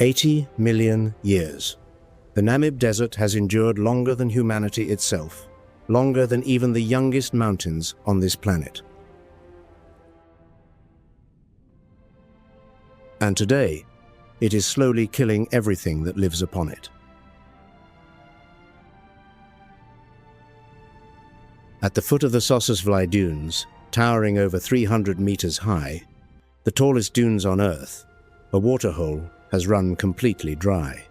80 million years. The Namib Desert has endured longer than humanity itself, longer than even the youngest mountains on this planet. And today, it is slowly killing everything that lives upon it. At the foot of the Sossusvlei Dunes, towering over 300 meters high, the tallest dunes on Earth, a waterhole has run completely dry.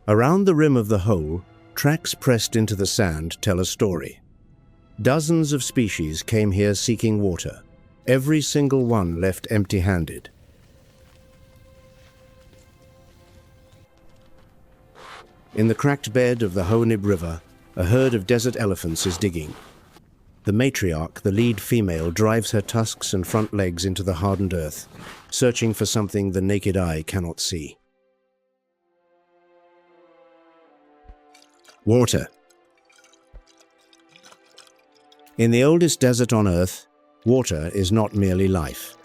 Around the rim of the hole, tracks pressed into the sand tell a story. Dozens of species came here seeking water, every single one left empty-handed. In the cracked bed of the Hyena River, a herd of desert elephants is digging. The matriarch, the lead female, drives her tusks and front legs into the hardened earth, searching for something the naked eye cannot see. Water. In the oldest desert on Earth, water is not merely life.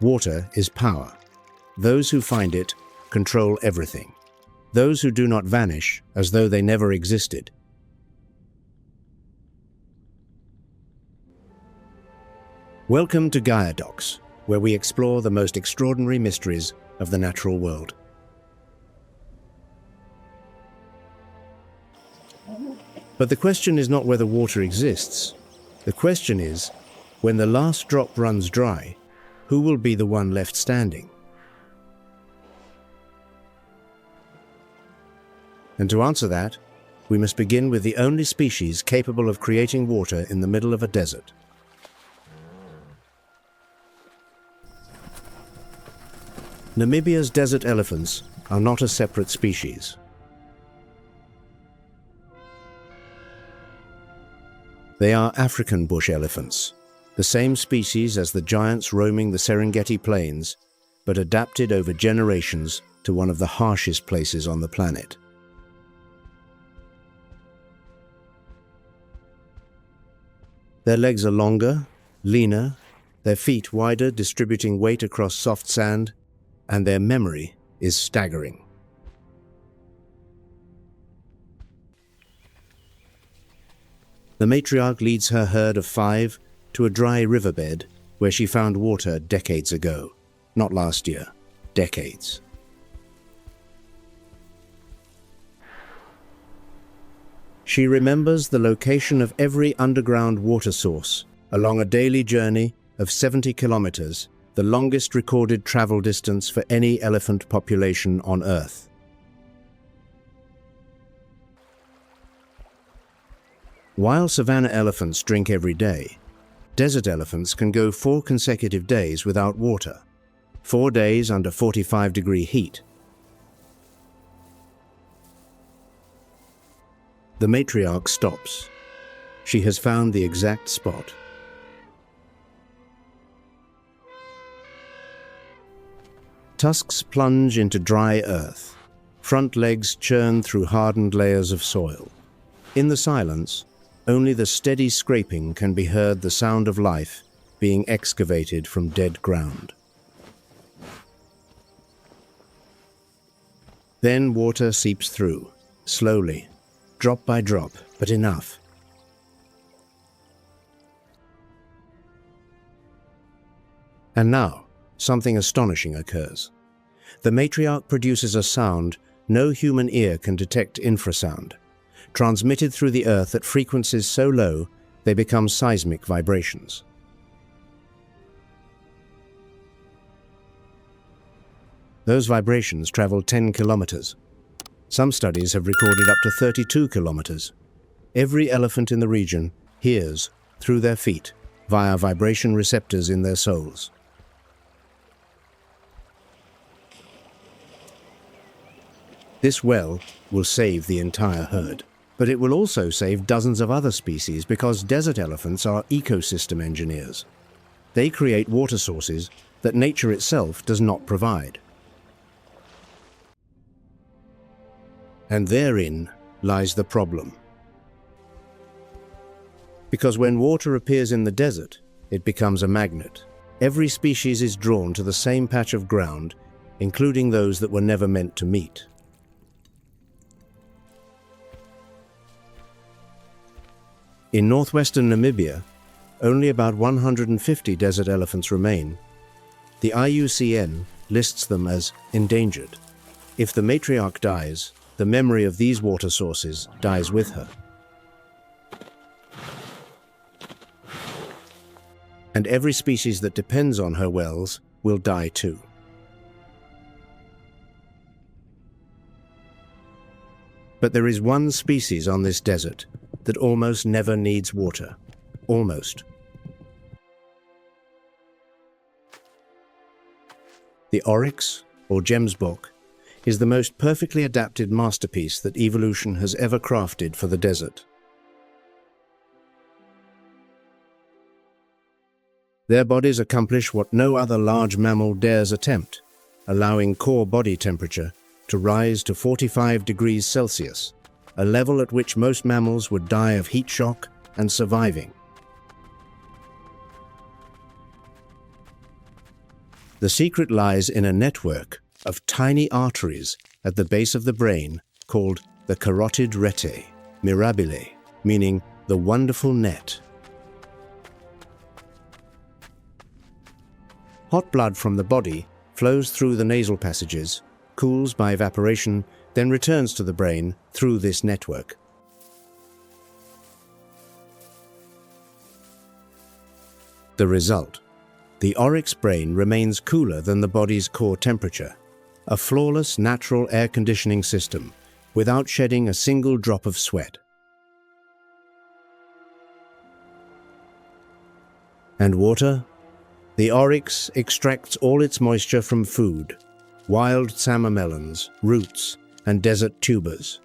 Water is power. Those who find it control everything. Those who do not vanish as though they never existed. Welcome to WildLifeDocs, where we explore the most extraordinary mysteries of the natural world. But the question is not whether water exists. The question is, when the last drop runs dry, who will be the one left standing? And to answer that, we must begin with the only species capable of creating water in the middle of a desert. Namibia's desert elephants are not a separate species. They are African bush elephants, the same species as the giants roaming the Serengeti plains, but adapted over generations to one of the harshest places on the planet. Their legs are longer, leaner, their feet wider, distributing weight across soft sand, and their memory is staggering. The matriarch leads her herd of 5 to a dry riverbed where she found water decades ago. Not last year, decades. She remembers the location of every underground water source along a daily journey of 70 kilometers, the longest recorded travel distance for any elephant population on Earth. While savanna elephants drink every day, desert elephants can go 4 consecutive days without water, 4 days under 45-degree heat. The matriarch stops. She has found the exact spot. Tusks plunge into dry earth. Front legs churn through hardened layers of soil. In the silence, only the steady scraping can be heard, the sound of life being excavated from dead ground. Then water seeps through, slowly, drop by drop, but enough. And now, something astonishing occurs. The matriarch produces a sound no human ear can detect, infrasound, transmitted through the earth at frequencies so low they become seismic vibrations. Those vibrations travel 10 kilometers. Some studies have recorded up to 32 kilometers. Every elephant in the region hears through their feet via vibration receptors in their soles. This well will save the entire herd. But it will also save dozens of other species because desert elephants are ecosystem engineers. They create water sources that nature itself does not provide. And therein lies the problem. Because when water appears in the desert, it becomes a magnet. Every species is drawn to the same patch of ground, including those that were never meant to meet. In northwestern Namibia, only about 150 desert elephants remain. The IUCN lists them as endangered. If the matriarch dies, the memory of these water sources dies with her. And every species that depends on her wells will die too. But there is one species on this desert that almost never needs water. Almost. The Oryx, or gemsbok, is the most perfectly adapted masterpiece that evolution has ever crafted for the desert. Their bodies accomplish what no other large mammal dares attempt, allowing core body temperature to rise to 45 degrees Celsius, a level at which most mammals would die of heat shock and surviving. The secret lies in a network of tiny arteries at the base of the brain called the carotid rete, mirabile, meaning the wonderful net. Hot blood from the body flows through the nasal passages, cools by evaporation, then returns to the brain through this network. The result: the Oryx brain remains cooler than the body's core temperature, a flawless natural air conditioning system without shedding a single drop of sweat. And water? The Oryx extracts all its moisture from food, wild summer melons, roots, and desert tubers.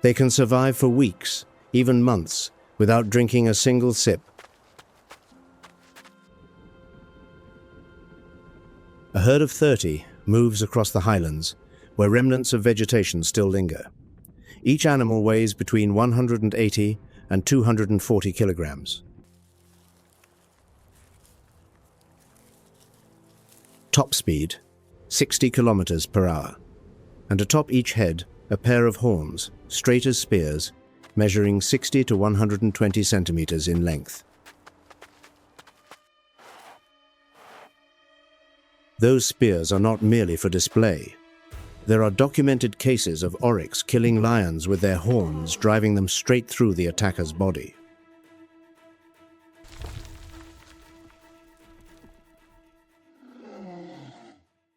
They can survive for weeks, even months, without drinking a single sip. A herd of 30 moves across the highlands, where remnants of vegetation still linger. Each animal weighs between 180 and 240 kilograms. Top speed, 60 kilometers per hour, and atop each head a pair of horns, straight as spears, measuring 60 to 120 centimeters in length. Those spears are not merely for display. There are documented cases of Oryx killing lions with their horns, driving them straight through the attacker's body.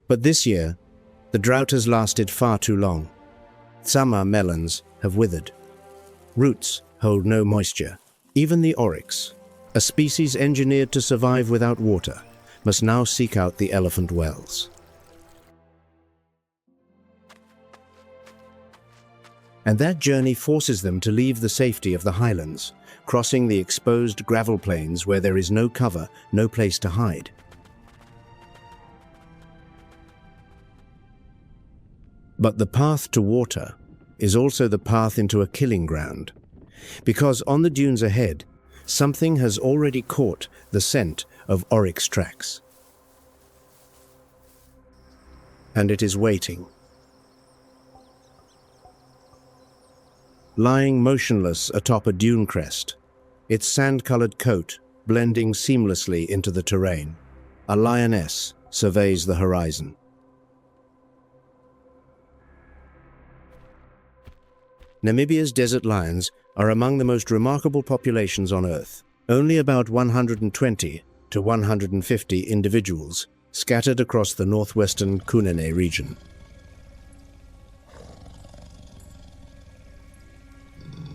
But this year, the drought has lasted far too long. Summer melons have withered. Roots hold no moisture. Even the Oryx, a species engineered to survive without water, must now seek out the elephant wells. And that journey forces them to leave the safety of the highlands, crossing the exposed gravel plains where there is no cover, no place to hide. But the path to water is also the path into a killing ground, because on the dunes ahead, something has already caught the scent of Oryx tracks. And it is waiting. Lying motionless atop a dune crest, its sand-colored coat blending seamlessly into the terrain, a lioness surveys the horizon. Namibia's desert lions are among the most remarkable populations on Earth. Only about 120 to 150 individuals scattered across the northwestern Kunene region.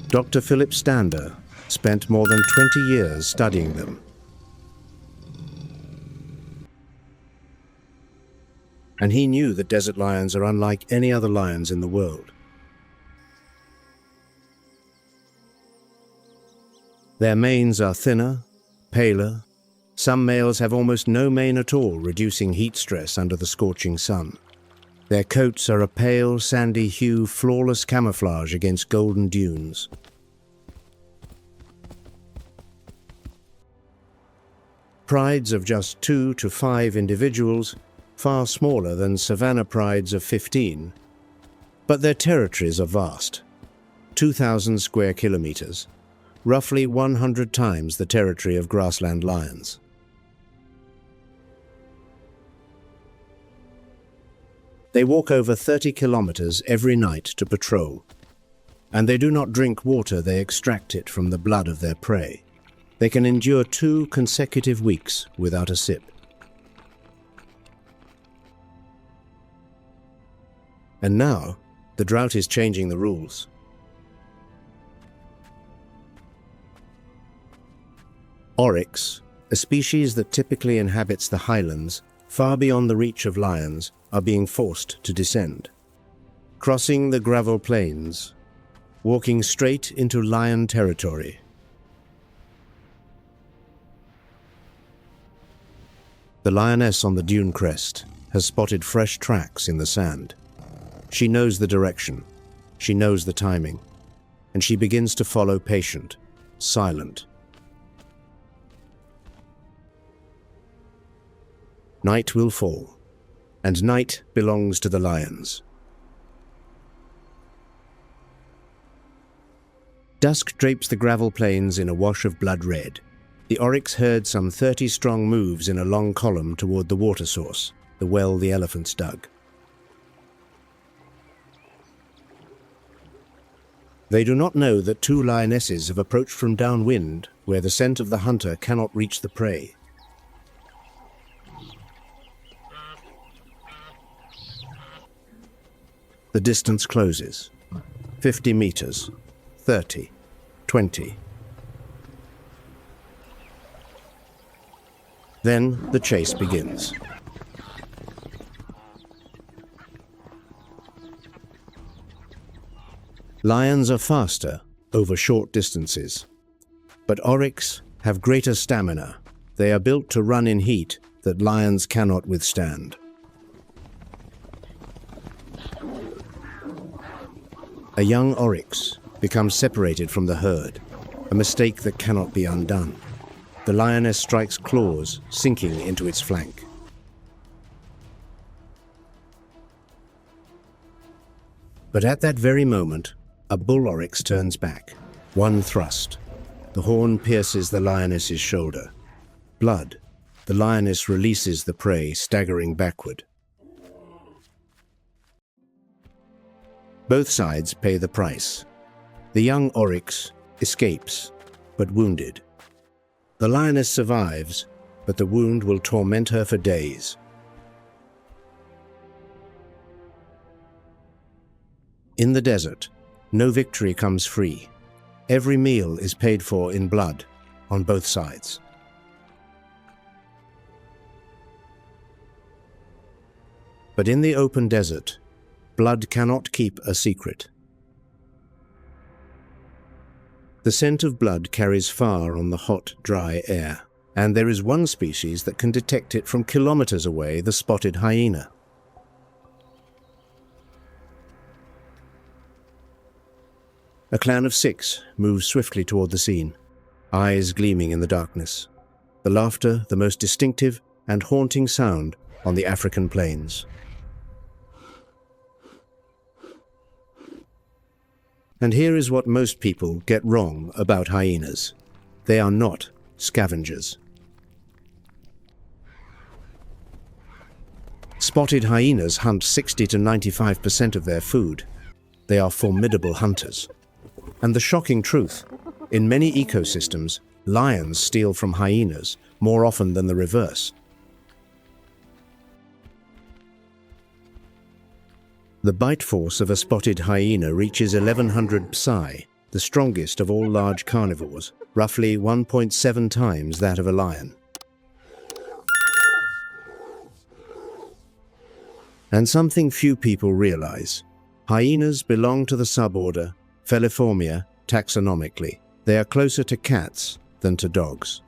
Dr. Philip Stander spent more than 20 years studying them. And he knew that desert lions are unlike any other lions in the world. Their manes are thinner, paler. Some males have almost no mane at all, reducing heat stress under the scorching sun. Their coats are a pale, sandy hue, flawless camouflage against golden dunes. prides of just 2 to 5 individuals, far smaller than savanna prides of 15. But their territories are vast, 2,000 square kilometers, roughly 100 times the territory of grassland lions. They walk over 30 kilometers every night to patrol, and they do not drink water, they extract it from the blood of their prey. They can endure 2 consecutive weeks without a sip. And now, the drought is changing the rules. Oryx, a species that typically inhabits the highlands, far beyond the reach of lions, are being forced to descend. Crossing the gravel plains, walking straight into lion territory. The lioness on the dune crest has spotted fresh tracks in the sand. She knows the direction, she knows the timing, and she begins to follow patient, silent. Night will fall, and night belongs to the lions. Dusk drapes the gravel plains in a wash of blood red. The Oryx herd some 30 strong moves in a long column toward the water source, the well the elephants dug. They do not know that 2 lionesses have approached from downwind, where the scent of the hunter cannot reach the prey. The distance closes. 50 meters, 30, 20. Then the chase begins. Lions are faster over short distances, but Oryx have greater stamina. They are built to run in heat that lions cannot withstand. A young Oryx becomes separated from the herd, a mistake that cannot be undone. The lioness strikes claws, sinking into its flank. But at that very moment, a bull Oryx turns back. One thrust. The horn pierces the lioness's shoulder. Blood. The lioness releases the prey, staggering backward. Both sides pay the price. The young Oryx escapes, but wounded. The lioness survives, but the wound will torment her for days. In the desert, no victory comes free. Every meal is paid for in blood on both sides. But in the open desert, blood cannot keep a secret. The scent of blood carries far on the hot, dry air, and there is one species that can detect it from kilometers away, the spotted hyena. A clan of 6 moves swiftly toward the scene, eyes gleaming in the darkness. The laughter, the most distinctive and haunting sound on the African plains. And here is what most people get wrong about hyenas. They are not scavengers. Spotted hyenas hunt 60 to 95% of their food. They are formidable hunters. And the shocking truth, in many ecosystems, lions steal from hyenas more often than the reverse. The bite force of a spotted hyena reaches 1100 psi, the strongest of all large carnivores, roughly 1.7 times that of a lion. And something few people realize. Hyenas belong to the suborder Feliformia taxonomically. They are closer to cats than to dogs.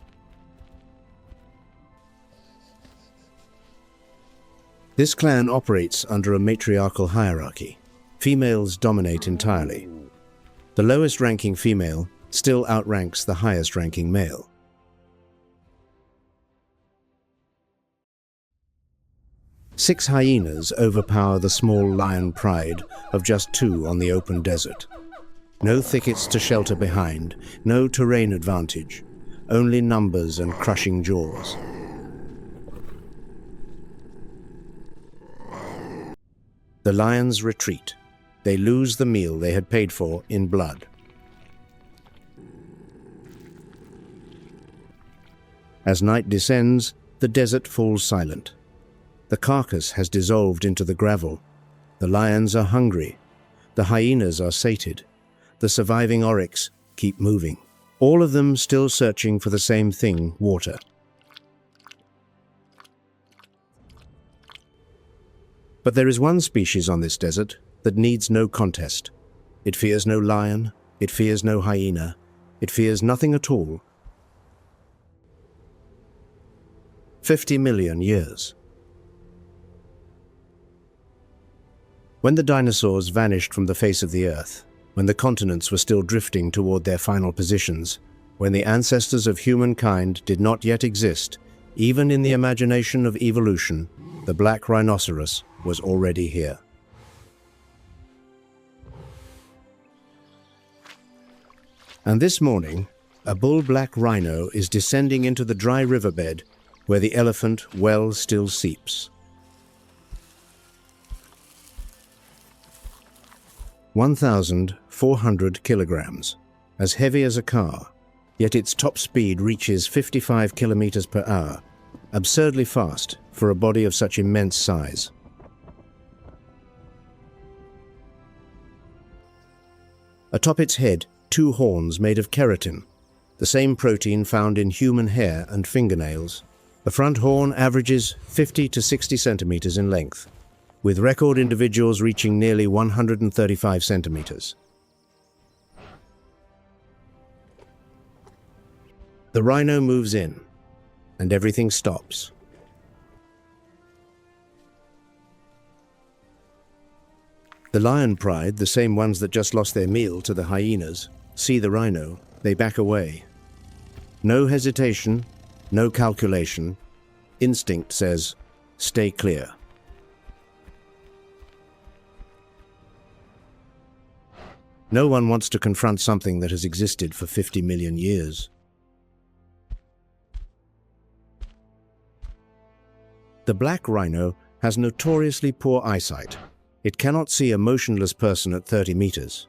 This clan operates under a matriarchal hierarchy. Females dominate entirely. The lowest-ranking female still outranks the highest-ranking male. 6 hyenas overpower the small lion pride of just 2 on the open desert. No thickets to shelter behind, no terrain advantage, only numbers and crushing jaws. The lions retreat. They lose the meal they had paid for in blood. As night descends, the desert falls silent. The carcass has dissolved into the gravel. The lions are hungry. The hyenas are sated. The surviving oryx keep moving. All of them still searching for the same thing, water. But there is one species on this desert that needs no contest. It fears no lion. It fears no hyena. It fears nothing at all. 50 million years. When the dinosaurs vanished from the face of the earth, when the continents were still drifting toward their final positions, when the ancestors of humankind did not yet exist, even in the imagination of evolution, the black rhinoceros was already here. And this morning, a bull-black rhino is descending into the dry riverbed where the elephant well still seeps. 1,400 kilograms, as heavy as a car, yet its top speed reaches 55 kilometers per hour, absurdly fast for a body of such immense size. Atop its head, 2 horns made of keratin, the same protein found in human hair and fingernails. The front horn averages 50 to 60 centimeters in length, with record individuals reaching nearly 135 centimeters. The rhino moves in, and everything stops. The lion pride, the same ones that just lost their meal to the hyenas, see the rhino, they back away. No hesitation, no calculation. Instinct says, stay clear. No one wants to confront something that has existed for 50 million years. The black rhino has notoriously poor eyesight. It cannot see a motionless person at 30 meters.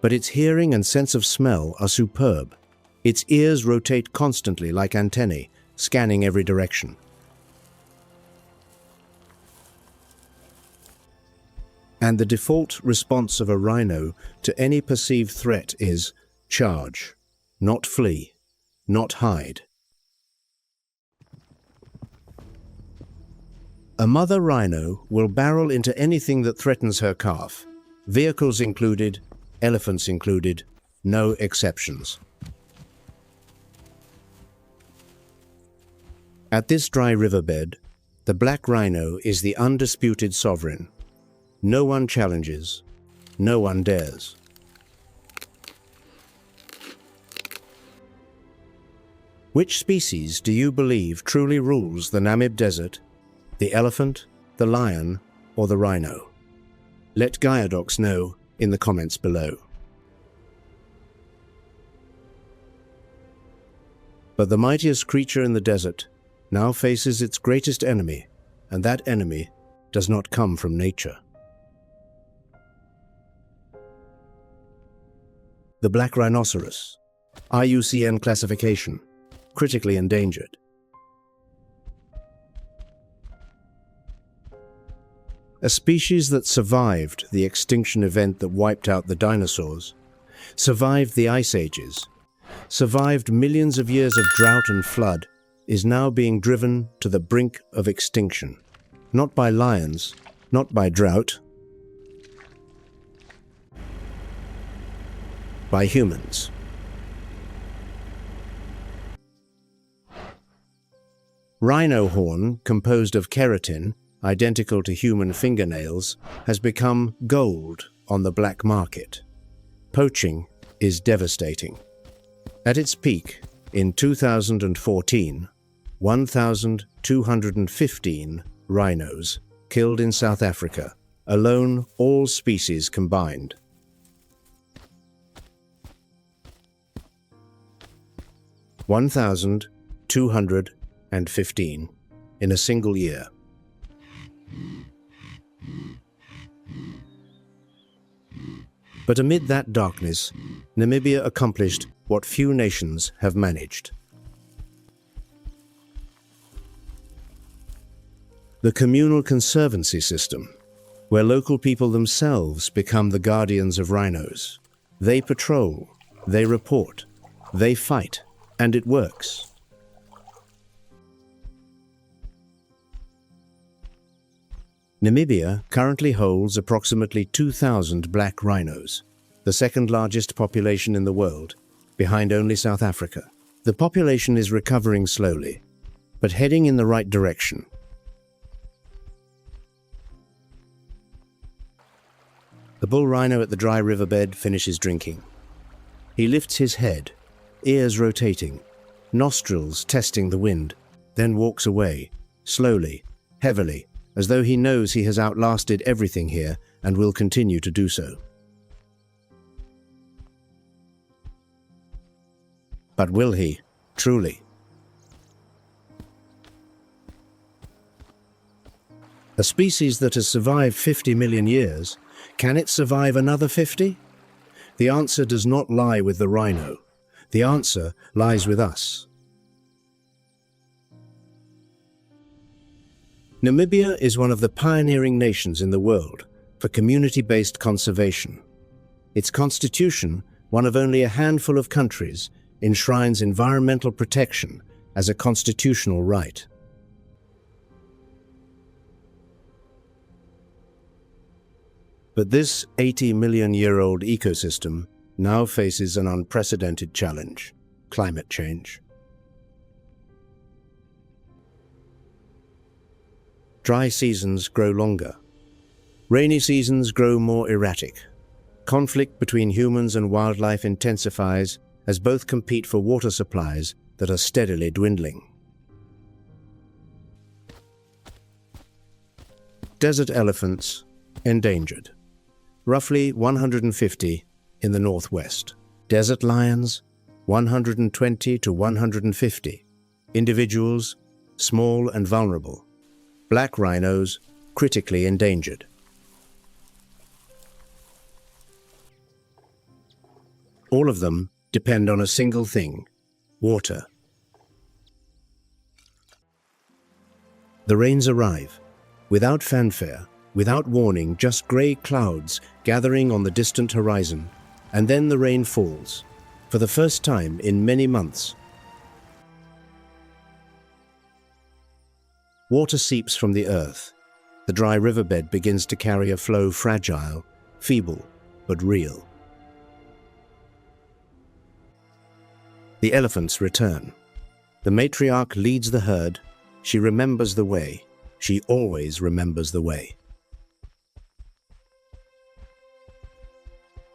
But its hearing and sense of smell are superb. Its ears rotate constantly like antennae, scanning every direction. And the default response of a rhino to any perceived threat is charge, not flee, not hide. A mother rhino will barrel into anything that threatens her calf, vehicles included, elephants included, no exceptions. At this dry riverbed, the black rhino is the undisputed sovereign. No one challenges, no one dares. Which species do you believe truly rules the Namib Desert? The elephant, the lion, or the rhino? Let WildLifeDocs know in the comments below. But the mightiest creature in the desert now faces its greatest enemy, and that enemy does not come from nature. The black rhinoceros, IUCN classification, critically endangered. A species that survived the extinction event that wiped out the dinosaurs, survived the ice ages, survived millions of years of drought and flood, is now being driven to the brink of extinction. Not by lions, not by drought, by humans. Rhino horn, composed of keratin, identical to human fingernails, has become gold on the black market. Poaching is devastating. At its peak, in 2014, 1,215 rhinos killed in South Africa, alone all species combined. (1,215) in a single year. But amid that darkness, Namibia accomplished what few nations have managed. The communal conservancy system, where local people themselves become the guardians of rhinos. They patrol, they report, they fight, and it works. Namibia currently holds approximately 2,000 black rhinos, the second largest population in the world, behind only South Africa. The population is recovering slowly, but heading in the right direction. The bull rhino at the dry riverbed finishes drinking. He lifts his head, ears rotating, nostrils testing the wind, then walks away, slowly, heavily, as though he knows he has outlasted everything here and will continue to do so. But will he, truly? A species that has survived 50 million years, can it survive another 50? The answer does not lie with the rhino. The answer lies with us. Namibia is one of the pioneering nations in the world for community-based conservation. Its constitution, one of only a handful of countries, enshrines environmental protection as a constitutional right. But this 80-million-year-old ecosystem now faces an unprecedented challenge: climate change. Dry seasons grow longer. Rainy seasons grow more erratic. Conflict between humans and wildlife intensifies as both compete for water supplies that are steadily dwindling. Desert elephants, endangered. Roughly 150 in the northwest. Desert lions, 120 to 150. Individuals, small and vulnerable. Black rhinos, critically endangered. All of them depend on a single thing: water. The rains arrive, without fanfare, without warning, just grey clouds gathering on the distant horizon, and then the rain falls, for the first time in many months. Water seeps from the earth. The dry riverbed begins to carry a flow fragile, feeble, but real. The elephants return. The matriarch leads the herd. She remembers the way. She always remembers the way.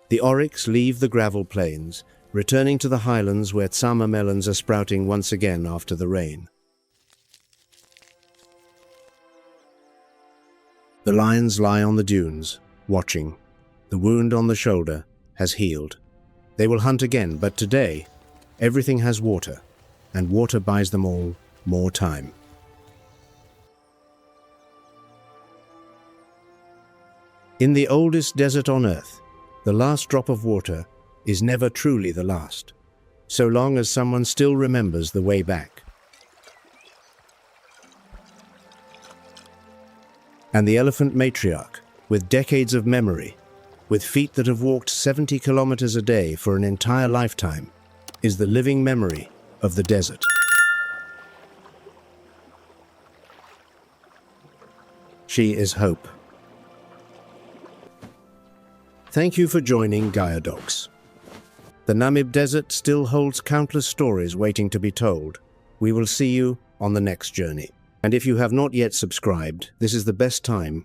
The Oryx leave the gravel plains, returning to the highlands where tsama melons are sprouting once again after the rain. The lions lie on the dunes, watching. The wound on the shoulder has healed. They will hunt again, but today, everything has water, and water buys them all more time. In the oldest desert on Earth, the last drop of water is never truly the last, so long as someone still remembers the way back. And the elephant matriarch, with decades of memory, with feet that have walked 70 kilometers a day for an entire lifetime, is the living memory of the desert. She is hope. Thank you for joining WildLifeDocs. The Namib Desert still holds countless stories waiting to be told. We will see you on the next journey. And if you have not yet subscribed, this is the best time